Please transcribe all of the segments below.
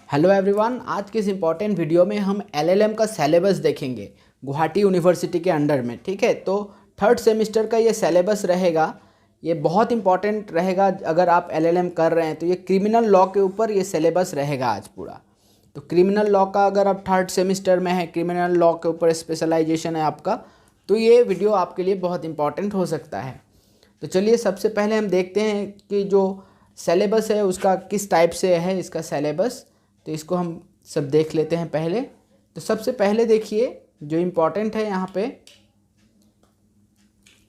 Hello everyone, आज के इस इम्पॉर्टेंट वीडियो में हम एलएलएम का सिलेबस देखेंगे गुवाहाटी यूनिवर्सिटी के अंडर में। ठीक है, तो थर्ड सेमेस्टर का ये सिलेबस रहेगा। ये बहुत इंपॉर्टेंट रहेगा। अगर आप एलएलएम कर रहे हैं तो ये क्रिमिनल लॉ के ऊपर ये सिलेबस रहेगा आज पूरा। तो क्रिमिनल लॉ का अगर आप थर्ड सेमेस्टर में है, क्रिमिनल लॉ के ऊपर स्पेशलाइजेशन है आपका, तो ये वीडियो आपके लिए बहुत इंपॉर्टेंट हो सकता है। तो चलिए सबसे पहले हम देखते हैं कि जो सिलेबस है उसका किस टाइप से है इसका सिलेबस। तो इसको हम सब देख लेते हैं पहले। तो सबसे पहले देखिए जो इम्पोर्टेंट है यहाँ पे,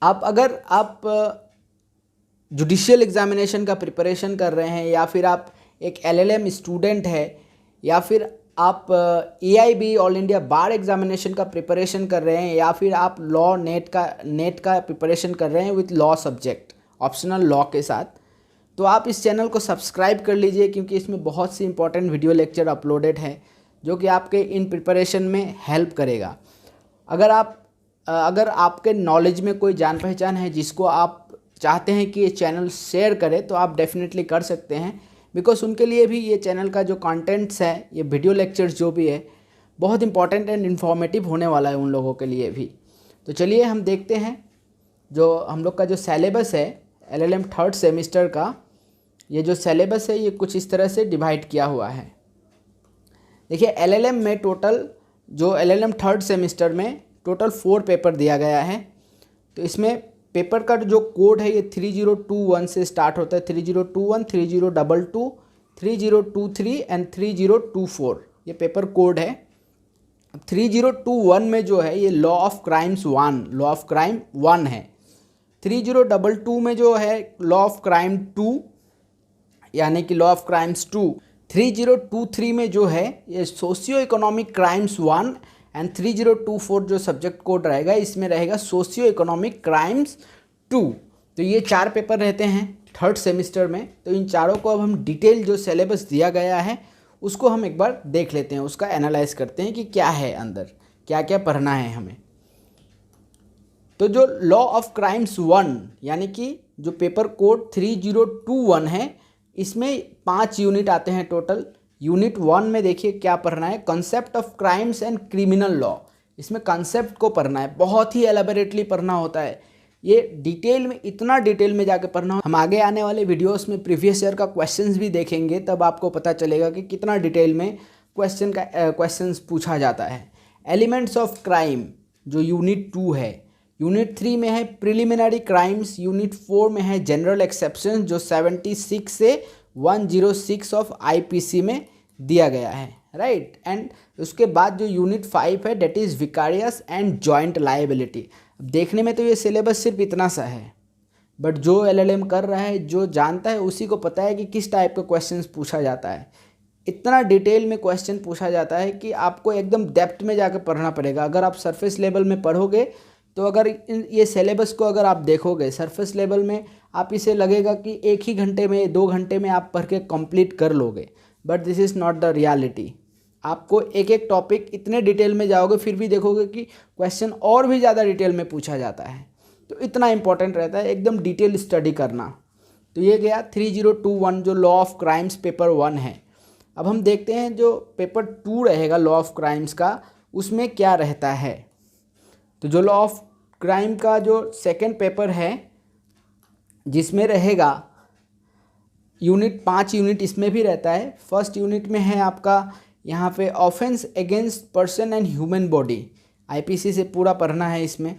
अगर आप जुडिशियल एग्जामिनेशन का प्रिपरेशन कर रहे हैं, या फिर आप एक एलएलएम स्टूडेंट है, या फिर आप एआईबी ऑल इंडिया बार एग्जामिनेशन का प्रिपरेशन कर रहे हैं, या फिर आप लॉ नेट का प्रिपरेशन कर रहे हैं with law subject optional law के साथ, तो आप इस चैनल को सब्सक्राइब कर लीजिए, क्योंकि इसमें बहुत सी इंपॉर्टेंट वीडियो लेक्चर अपलोडेड है जो कि आपके इन प्रिपरेशन में हेल्प करेगा। अगर आपके नॉलेज में कोई जान पहचान है जिसको आप चाहते हैं कि ये चैनल शेयर करें, तो आप डेफिनेटली कर सकते हैं, बिकॉज उनके लिए भी ये चैनल का जो कंटेंट्स है, ये वीडियो लेक्चर्स जो भी है, बहुत इंपॉर्टेंट एंड इन्फॉर्मेटिव होने वाला है उन लोगों के लिए भी। तो चलिए हम देखते हैं जो हम लोग का जो सिलेबस है एलएलएम थर्ड सेमेस्टर का। ये जो सिलेबस है ये कुछ इस तरह से डिवाइड किया हुआ है। देखिए एलएलएम में टोटल जो एलएलएम थर्ड सेमेस्टर में टोटल 4 पेपर दिया गया है। तो इसमें पेपर का जो कोड है ये 3021 से स्टार्ट होता है। 3021, 3022, 3023 एंड 3024 ये पेपर कोड है। 3021 में जो है ये लॉ ऑफ क्राइम 1 है। 3022 में जो है लॉ ऑफ क्राइम 2 यानी कि लॉ ऑफ क्राइम्स 2। 3023 में जो है ये सोशियो इकोनॉमिक क्राइम्स 1 एंड 3024 जो सब्जेक्ट कोड रहेगा इसमें रहेगा सोशियो इकोनॉमिक क्राइम्स 2। तो ये 4 पेपर रहते हैं थर्ड सेमेस्टर में। तो इन चारों को अब हम डिटेल जो सिलेबस दिया गया है उसको हम एक बार देख लेते हैं, उसका एनालाइज करते हैं कि क्या है अंदर, क्या क्या पढ़ना है हमें। तो जो लॉ ऑफ क्राइम्स 1 यानी कि जो पेपर कोड 3021 है, इसमें 5 यूनिट आते हैं टोटल। यूनिट 1 में देखिए क्या पढ़ना है, concept of crimes and criminal law. इसमें कंसेप्ट को पढ़ना है, बहुत ही एलेबोरेटली पढ़ना होता है। ये डिटेल में, इतना डिटेल में जाके पढ़ना हो। हम आगे आने वाले वीडियोस में प्रीवियस ईयर का क्वेश्चंस भी देखेंगे, तब आपको पता चलेगा कि कितना डिटेल में क्वेश्चंस पूछा जाता है। एलिमेंट्स ऑफ क्राइम जो यूनिट 2 है। यूनिट 3 में है प्रिलिमिनरी क्राइम्स। यूनिट 4 में है जनरल एक्सेप्शन जो 76 से 106 ऑफ आईपीसी में दिया गया है, राइट। एंड उसके बाद जो यूनिट 5 है that is vicarious and joint liability. अब देखने में तो ये सिलेबस सिर्फ इतना सा है, बट जो एलएलएम कर रहा है, जो जानता है, उसी को पता है कि किस टाइप का क्वेश्चन पूछा जाता है। इतना डिटेल में क्वेश्चन पूछा जाता है कि आपको एकदम डेप्थ में जाकर पढ़ना पड़ेगा। अगर आप सरफेस लेवल में पढ़ोगे तो अगर ये सिलेबस को अगर आप देखोगे सरफेस लेवल में, आप इसे लगेगा कि 1 ही घंटे में, 2 घंटे में आप पढ़ के कंप्लीट कर लोगे, but this is not the reality. आपको एक एक टॉपिक इतने डिटेल में जाओगे फिर भी देखोगे कि क्वेश्चन और भी ज़्यादा डिटेल में पूछा जाता है। तो इतना इंपॉर्टेंट रहता है एकदम डिटेल स्टडी करना। तो ये गया 3021 जो लॉ ऑफ क्राइम्स पेपर 1 है। अब हम देखते हैं जो पेपर 2 रहेगा लॉ ऑफ क्राइम्स का, उसमें क्या रहता है। तो जो लॉ ऑफ क्राइम का जो सेकंड पेपर है, जिसमें रहेगा यूनिट 5 यूनिट इसमें भी रहता है। फर्स्ट यूनिट में है आपका यहाँ पे offence against person and human body, IPC से पूरा पढ़ना है इसमें।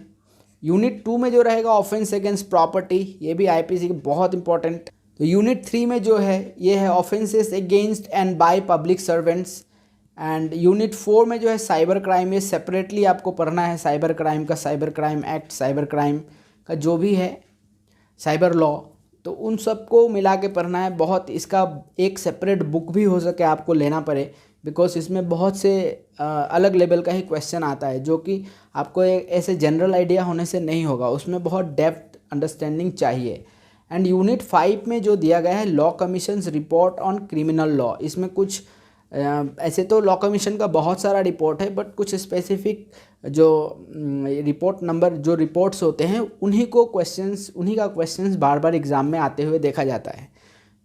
यूनिट 2 में जो रहेगा ऑफेंस अगेंस्ट प्रॉपर्टी, ये भी आईपीसी के बहुत इंपॉर्टेंट। तो यूनिट 3 में जो है ये है offences against and by public servants. And unit 4 में जो है साइबर क्राइम, ये सेपरेटली आपको पढ़ना है। साइबर क्राइम का, cyber crime act, cyber crime का जो भी है साइबर लॉ, तो उन सबको मिला के पढ़ना है। बहुत इसका एक सेपरेट बुक भी हो सके आपको लेना पड़े, बिकॉज इसमें बहुत से अलग लेवल का ही क्वेश्चन आता है जो कि आपको एक ऐसे जनरल आइडिया होने से नहीं होगा, उसमें बहुत डेप्थ अंडरस्टैंडिंग चाहिए। एंड यूनिट 5 में जो दिया गया है law commissions report on criminal law, इसमें कुछ ऐसे तो लॉ कमीशन का बहुत सारा रिपोर्ट है, बट कुछ स्पेसिफिक जो रिपोर्ट नंबर जो रिपोर्ट्स होते हैं उन्हीं का क्वेश्चंस बार बार एग्ज़ाम में आते हुए देखा जाता है।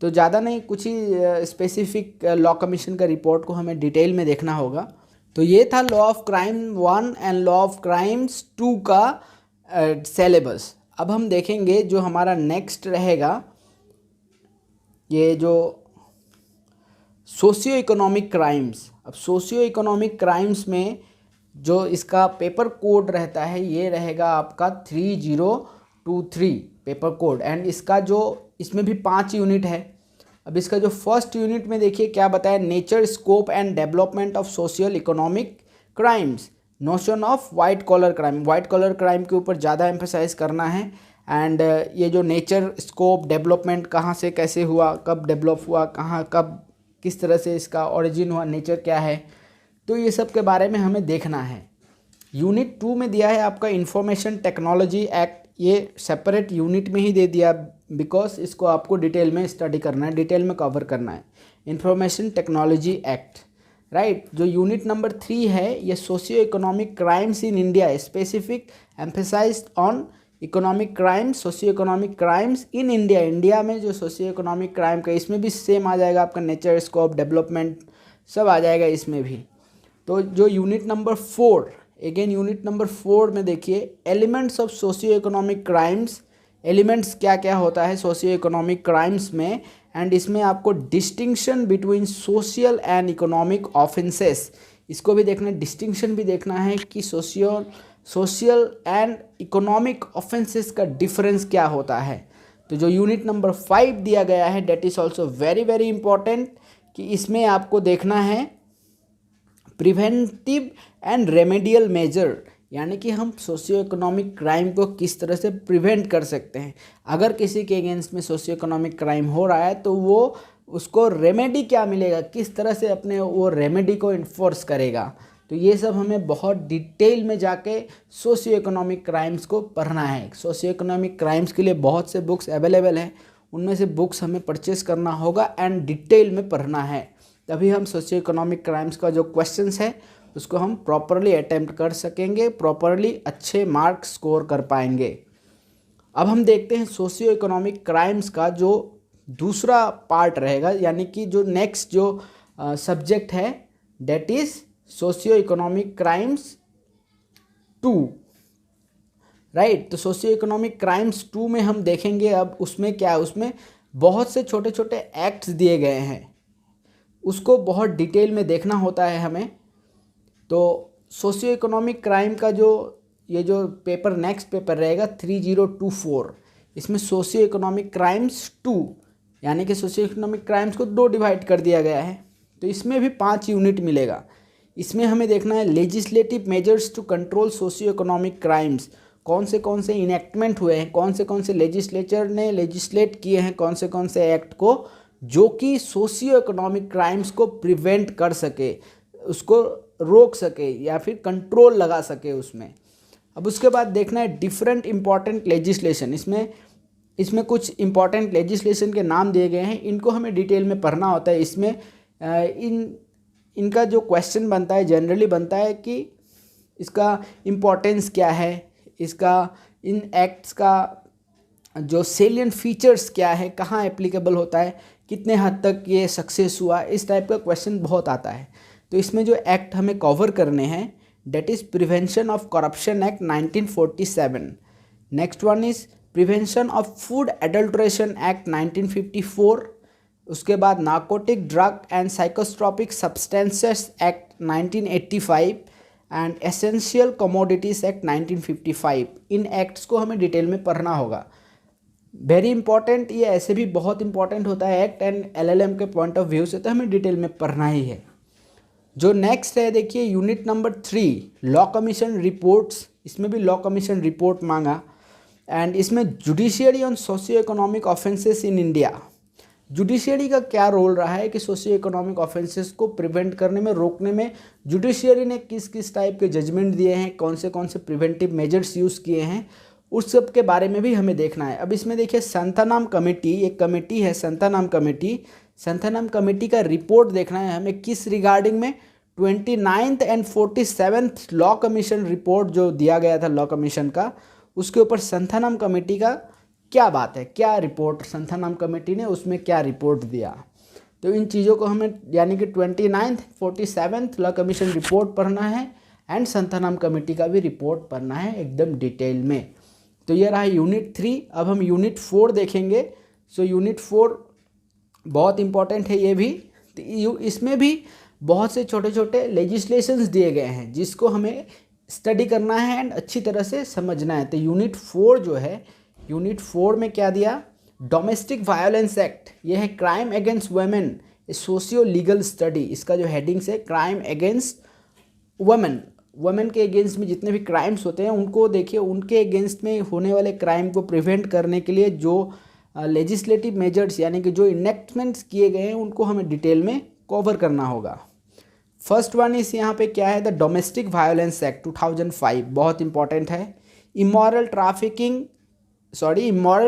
तो ज़्यादा नहीं, कुछ ही स्पेसिफिक लॉ कमीशन का रिपोर्ट को हमें डिटेल में देखना होगा। तो ये था law of crime 1 and law of crimes 2 का सिलेबस। अब हम देखेंगे जो हमारा नेक्स्ट रहेगा, ये जो सोशियो इकोनॉमिक क्राइम्स। अब सोशियो इकोनॉमिक क्राइम्स में जो इसका पेपर कोड रहता है ये रहेगा आपका 3023 पेपर कोड, एंड इसका जो इसमें भी 5 यूनिट है। अब इसका जो फर्स्ट यूनिट में देखिए क्या बताया, nature, scope and development of social economic crimes, notion of white collar crime. White collar crime के ऊपर ज़्यादा एम्फेसाइज करना है। एंड ये जो नेचर, स्कोप, डेवलपमेंट कहाँ से कैसे हुआ, कब डेवलप हुआ, कहाँ कब किस तरह से इसका ओरिजिन हुआ, नेचर क्या है, तो ये सब के बारे में हमें देखना है। यूनिट 2 में दिया है आपका इंफॉर्मेशन टेक्नोलॉजी एक्ट। ये सेपरेट यूनिट में ही दे दिया बिकॉज इसको आपको डिटेल में स्टडी करना है, डिटेल में कवर करना है। Information technology act, right. जो यूनिट नंबर 3 है ये socio economic crimes in India, specific emphasised on economic crimes, socio economic crimes in India. India में जो सोशियो इकोनॉमिक क्राइम का, इसमें भी सेम आ जाएगा आपका, नेचर, स्कोप, डेवलपमेंट सब आ जाएगा इसमें भी। तो जो unit number 4, again unit number 4 में देखिए elements of socio economic crimes. Elements क्या क्या होता है सोशियो इकोनॉमिक क्राइम्स में, एंड इसमें आपको distinction between social and economic offences, इसको भी देखना, डिस्टिंक्शन भी देखना है कि सोशल एंड इकोनॉमिक ऑफेंसेस का डिफरेंस क्या होता है। तो जो यूनिट नंबर 5 दिया गया है that is also very very important, कि इसमें आपको देखना है प्रिवेंटिव एंड रेमेडियल मेजर, यानी कि हम सोशियो इकोनॉमिक क्राइम को किस तरह से प्रिवेंट कर सकते हैं। अगर किसी के अगेंस्ट में सोशियो इकोनॉमिक क्राइम हो रहा है तो वो उसको रेमेडी क्या मिलेगा, किस तरह से अपने वो रेमेडी को इन्फोर्स करेगा। तो ये सब हमें बहुत डिटेल में जाके सोशियो इकोनॉमिक क्राइम्स को पढ़ना है। सोशियो इकोनॉमिक क्राइम्स के लिए बहुत से बुक्स अवेलेबल हैं, उनमें से बुक्स हमें परचेस करना होगा एंड डिटेल में पढ़ना है, तभी हम सोशियो इकोनॉमिक क्राइम्स का जो क्वेश्चंस है उसको हम प्रॉपरली अटेम्प्ट कर सकेंगे, प्रॉपरली अच्छे मार्क्स स्कोर कर पाएंगे। अब हम देखते हैं सोशियो इकोनॉमिक क्राइम्स का जो दूसरा पार्ट रहेगा, यानी कि जो नेक्स्ट जो सब्जेक्ट है that is socio economic crimes 2, right. तो सोशियो इकोनॉमिक क्राइम्स 2 में हम देखेंगे अब उसमें क्या है, उसमें बहुत से छोटे छोटे एक्ट्स दिए गए हैं, उसको बहुत डिटेल में देखना होता है हमें। तो सोशियो इकोनॉमिक क्राइम का जो ये जो पेपर नेक्स्ट पेपर रहेगा 3024, इसमें सोशियो इकोनॉमिक क्राइम्स 2, यानी कि सोशियो इकोनॉमिक क्राइम्स को 2 डिवाइड कर दिया गया है। तो इसमें भी 5 यूनिट मिलेगा। इसमें हमें देखना है legislative measures to control socio economic crimes, कौन से इनेक्टमेंट हुए हैं, कौन से लेजिस्लेचर ने लेजिस्लेट किए हैं, कौन से एक्ट को, जो कि सोशियो इकोनॉमिक क्राइम्स को प्रिवेंट कर सके, उसको रोक सके या फिर कंट्रोल लगा सके उसमें। अब उसके बाद देखना है डिफरेंट इम्पॉर्टेंट लेजिस्लेशन। इसमें कुछ इम्पॉर्टेंट लेजिस्लेशन के नाम दिए गए हैं, इनको हमें डिटेल में पढ़ना होता है। इसमें इनका जो क्वेश्चन बनता है जनरली बनता है कि इसका इम्पोर्टेंस क्या है, इसका इन एक्ट्स का जो सेलिएंट फीचर्स क्या है, कहाँ एप्लीकेबल होता है, कितने हद तक ये सक्सेस हुआ, इस टाइप का क्वेश्चन बहुत आता है। तो इसमें जो एक्ट हमें कवर करने हैं that is prevention of corruption act 1947, next one is prevention of food adulteration act 1954, उसके बाद narcotic drug and psychotropic substances act 1985 and essential commodities act 1955। In acts को हमें डिटेल में पढ़ना होगा, वेरी इंपॉर्टेंट। ये ऐसे भी बहुत इंपॉर्टेंट होता है एक्ट एंड एलएलएम के पॉइंट ऑफ व्यू से, तो हमें डिटेल में पढ़ना ही है। जो नेक्स्ट है देखिए unit number 3 law commission reports, इसमें भी लॉ कमीशन रिपोर्ट मांगा, एंड इसमें judiciary on socio economic offences in India. Judiciary का क्या रोल रहा है कि सोशियो इकोनॉमिक ऑफेंसेस को प्रिवेंट करने में, रोकने में जुडिशियरी ने किस किस टाइप के जजमेंट दिए हैं, कौन से प्रिवेंटिव मेजर्स यूज़ किए हैं, उस सब के बारे में भी हमें देखना है। अब इसमें देखिए संथानाम कमेटी, एक कमेटी है संथानाम कमेटी, संथानाम कमेटी का रिपोर्ट देखना है हमें किस रिगार्डिंग में, 29th and 47th law commission report जो दिया गया था लॉ कमीशन का, उसके ऊपर संथानाम कमेटी का क्या बात है, क्या रिपोर्ट संथानाम कमेटी ने उसमें क्या रिपोर्ट दिया। तो इन चीज़ों को हमें यानी कि 29th 47th law commission report पढ़ना है एंड संथानाम कमेटी का भी रिपोर्ट पढ़ना है एकदम डिटेल में। तो ये रहा यूनिट 3। अब हम यूनिट 4 देखेंगे। सो यूनिट 4 बहुत इंपॉर्टेंट है ये भी। तो इसमें भी बहुत से छोटे छोटे लेजिस्लेशंस दिए गए हैं जिसको हमें स्टडी करना है एंड अच्छी तरह से समझना है। तो यूनिट 4 जो है, यूनिट 4 में क्या दिया, डोमेस्टिक वायलेंस एक्ट, ये है क्राइम अगेंस्ट वुमेन ए सोशियो लीगल स्टडी। इसका जो हेडिंग्स है क्राइम अगेंस्ट वुमेन, वुमेन के अगेंस्ट में जितने भी क्राइम्स होते हैं उनको देखिए, उनके अगेंस्ट में होने वाले क्राइम को प्रिवेंट करने के लिए जो लेजिस्लेटिव मेजर्स यानी कि जो इनेक्टमेंट्स किए गए हैं उनको हमें डिटेल में कवर करना होगा। फर्स्ट वन इस यहाँ पे क्या है, द डोमेस्टिक वायलेंस एक्ट 2005, बहुत इंपॉर्टेंट है। इमोरल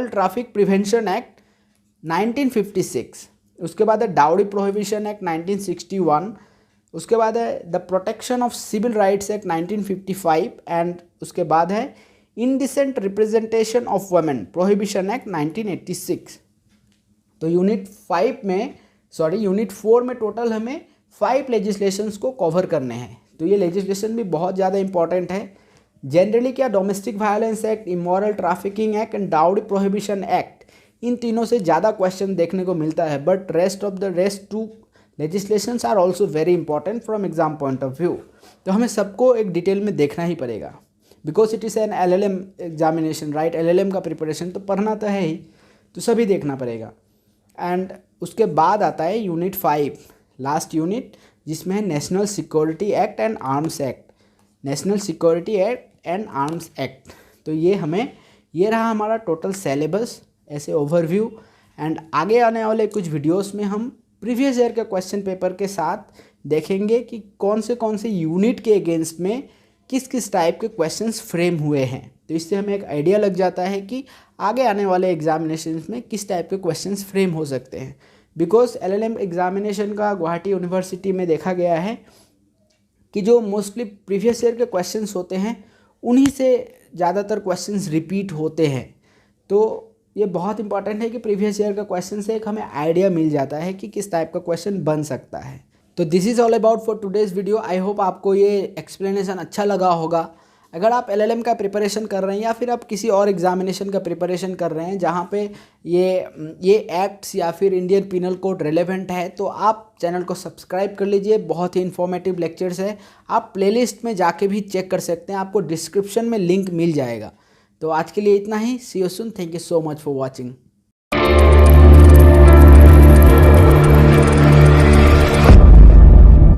ट्रैफिक प्रिवेंशन एक्ट 1956, उसके बाद है डाउरी प्रोहिबिशन एक्ट 1961, उसके बाद है the protection of civil rights act 1955 and उसके बाद है indecent representation of women prohibition act 1986। तो यूनिट 4 में टोटल हमें 5 लेजिस्लेशंस को कवर करने हैं। तो ये लेजिस्लेशन भी बहुत ज़्यादा इंपॉर्टेंट है। जनरली क्या, domestic violence act, immoral trafficking act and dowry prohibition act, इन तीनों से ज़्यादा क्वेश्चन देखने को मिलता है, but rest 2 legislations are also very important from exam point of view. तो हमें सबको एक डिटेल में देखना ही पड़ेगा because it is an LLM examination, right. LLM का प्रिपरेशन तो पढ़ना तो है ही, तो सभी देखना पड़ेगा। एंड उसके बाद आता है यूनिट 5, लास्ट यूनिट, जिसमें है national security act and arms act, national security act and arms act. तो ये रहा हमारा टोटल सिलेबस ऐसे ओवरव्यू। एंड आगे आने वाले कुछ वीडियोस में हम प्रीवियस ईयर के क्वेश्चन पेपर के साथ देखेंगे कि कौन से यूनिट के अगेंस्ट में किस टाइप के क्वेश्चंस फ्रेम हुए हैं। तो इससे हमें एक आइडिया लग जाता है कि आगे आने वाले एग्जामिनेशंस में किस टाइप के क्वेश्चंस फ्रेम हो सकते हैं। बिकॉज LLM एग्जामिनेशन का गुवाहाटी यूनिवर्सिटी में देखा गया है कि जो मोस्टली प्रीवियस ईयर के क्वेश्चंस होते हैं उन्हीं से ज़्यादातर क्वेश्चंस रिपीट होते हैं। तो ये बहुत इंपॉर्टेंट है कि प्रीवियस ईयर का क्वेश्चन से एक हमें आइडिया मिल जाता है कि किस टाइप का क्वेश्चन बन सकता है। तो this is all about for today's video. I hope आपको ये एक्सप्लेनेशन अच्छा लगा होगा। अगर आप LLM का प्रिपरेशन कर रहे हैं या फिर आप किसी और एग्जामिनेशन का प्रिपरेशन कर रहे हैं जहाँ पे ये एक्ट्स या फिर इंडियन पिनल कोड रेलेवेंट है, तो आप चैनल को सब्सक्राइब कर लीजिए। बहुत ही इन्फॉर्मेटिव लेक्चर्स है, आप प्लेलिस्ट में जाके भी चेक कर सकते हैं, आपको डिस्क्रिप्शन में लिंक मिल जाएगा। तो आज के लिए इतना ही। See you soon, thank you so much for watching.